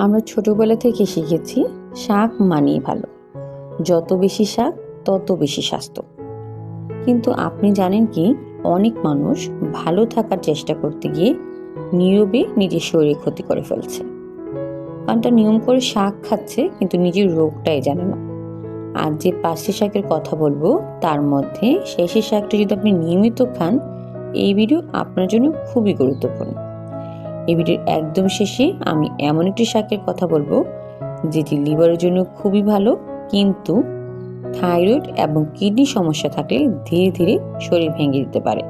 আমরা ছোটবেলা থেকে শিখেছি শাক মানেই ভালো, যত বেশি শাক তত বেশি স্বাস্থ্য। কিন্তু আপনি জানেন কি, অনেক মানুষ ভালো থাকার চেষ্টা করতে গিয়ে নীরবে নিজের শরীরে ক্ষতি করে ফেলছে। কারণ তার নিয়ম করে শাক খাচ্ছে কিন্তু নিজের রোগটাই জানে না। আজ যে 5টি শাকের কথা বলবো তার মধ্যে শেষে শাকটা যদি আপনি নিয়মিত খান, এই ভিডিও আপনার জন্য খুবই গুরুত্বপূর্ণ। এই ভিডিওর একদম শেষে আমি এমন একটি শাকের কথা বলবো যেটি লিভারের জন্য খুবই ভালো, কিন্তু থাইরয়েড এবং কিডনি সমস্যা থাকলে ধীরে ধীরে শরীর ভেঙে দিতে পারে।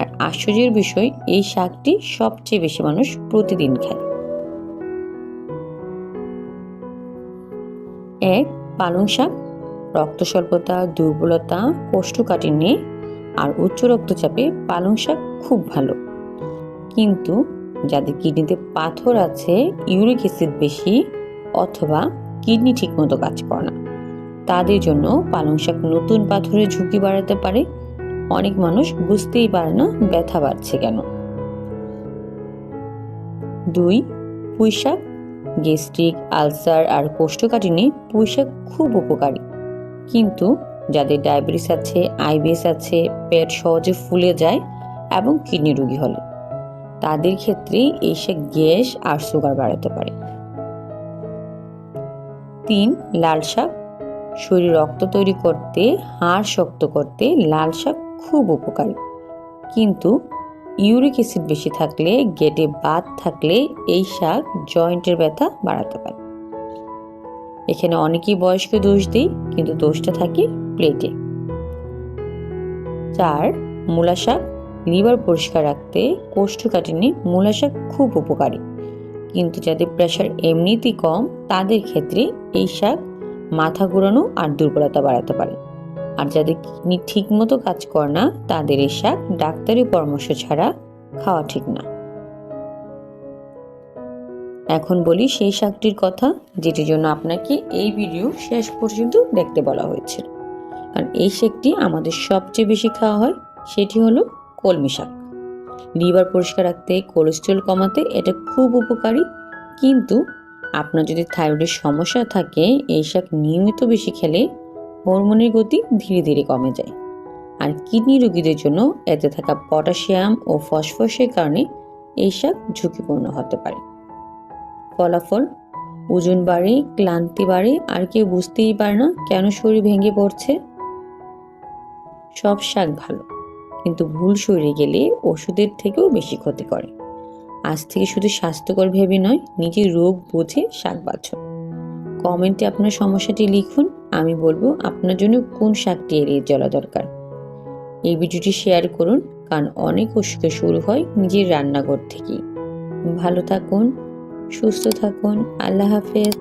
আর আশ্চর্যের বিষয়, এই শাকটি সবচেয়ে বেশি মানুষ প্রতিদিন খায়। এক, পালং শাক। রক্ত স্বল্পতা, দুর্বলতা, কোষ্ঠকাঠিন্য আর উচ্চ রক্তচাপে পালং শাক খুব ভালো। কিন্তু যাদের কিডনিতে পাথর আছে, ইউরিক অ্যাসিড বেশি অথবা কিডনি ঠিকমতো কাজ করে না, তাদের জন্য পালং শাক নতুন পাথরের ঝুঁকি বাড়াতে পারে। অনেক মানুষ বুঝতেই পারে না ব্যথা বাড়ছে কেন। 2, পুঁই শাক। গ্যাস্ট্রিক, আলসার আর কোষ্ঠকাঠিন্যে পুঁই শাক খুব উপকারী। কিন্তু যাদের ডায়াবেটিস আছে, আইবিএস আছে, পেট সহজে ফুলে যায় এবং কিডনি রোগী হলে, তাদের ক্ষেত্রে এই শাক গ্যাস আর সুগার বাড়াতে পারে। 3, লাল শাক। শরীরে রক্ত তৈরি করতে, হাড় শক্ত করতে লাল শাক খুব উপকারী। কিন্তু ইউরিক অ্যাসিড বেশি থাকলে, গেটে বাত থাকলে এই শাক জয়েন্টের ব্যথা বাড়াতে পারে। এখানে অনেকেই বয়স্ক দোষ দেয়, কিন্তু দোষটা থাকে প্লেটে। 4, মূলা শাক। লিভার পরিষ্কার রাখতে, কোষ্ঠকাঠিন্যে মূলা শাক খুব উপকারী। কিন্তু যাদের প্রেশার এমনিতেই কম, তাদের ক্ষেত্রে এই শাক মাথা ঘোরানো আর দুর্বলতা বাড়াতে পারে। আর যাদের কিডনি ঠিক মতো কাজ করে না, তাদের এই শাক ডাক্তারি পরামর্শ ছাড়া খাওয়া ঠিক না। এখন বলি সেই শাকটির কথা, যেটির জন্য আপনাকে এই ভিডিও শেষ পর্যন্ত দেখতে বলা হয়েছিল। কারণ এই শাকটি আমাদের সবচেয়ে বেশি খাওয়া হয়, সেটি হলো কলমি শাক। লিভার পরিষ্কার রাখতে, কোলেস্টেরল কমাতে এটা খুব উপকারী। কিন্তু আপনার যদি থাইরয়েডের সমস্যা থাকে, এই শাক নিয়মিত বেশি খেলে হরমোনের গতি ধীরে ধীরে কমে যায়। আর কিডনি রোগীদের জন্য এতে থাকা পটাশিয়াম ও ফসফরাসের কারণে এই শাক ঝুঁকিপূর্ণ হতে পারে। ফলাফল: ওজন বাড়ে, ক্লান্তি বাড়ে, আর কেউ বুঝতেই পারে না কেন শরীর ভেঙে পড়ছে। সব শাক ভালো, কিন্তু ভুল শরীরে গেলে ওষুধের থেকেও বেশি ক্ষতি করে। আজ থেকে শুধু স্বাস্থ্যকর ভেবে নয়, নিজের রোগ বুঝে শাক বাছুন। কমেন্টে আপনার সমস্যাটি লিখুন, আমি বলবো আপনার জন্য কোন শাকটি এড়িয়ে চলা দরকার। এই ভিডিওটি শেয়ার করুন, কারণ অনেক অসুখ শুরু হয় নিজের রান্নাঘর থেকেই। ভালো থাকুন, সুস্থ থাকুন। আল্লাহ হাফেজ।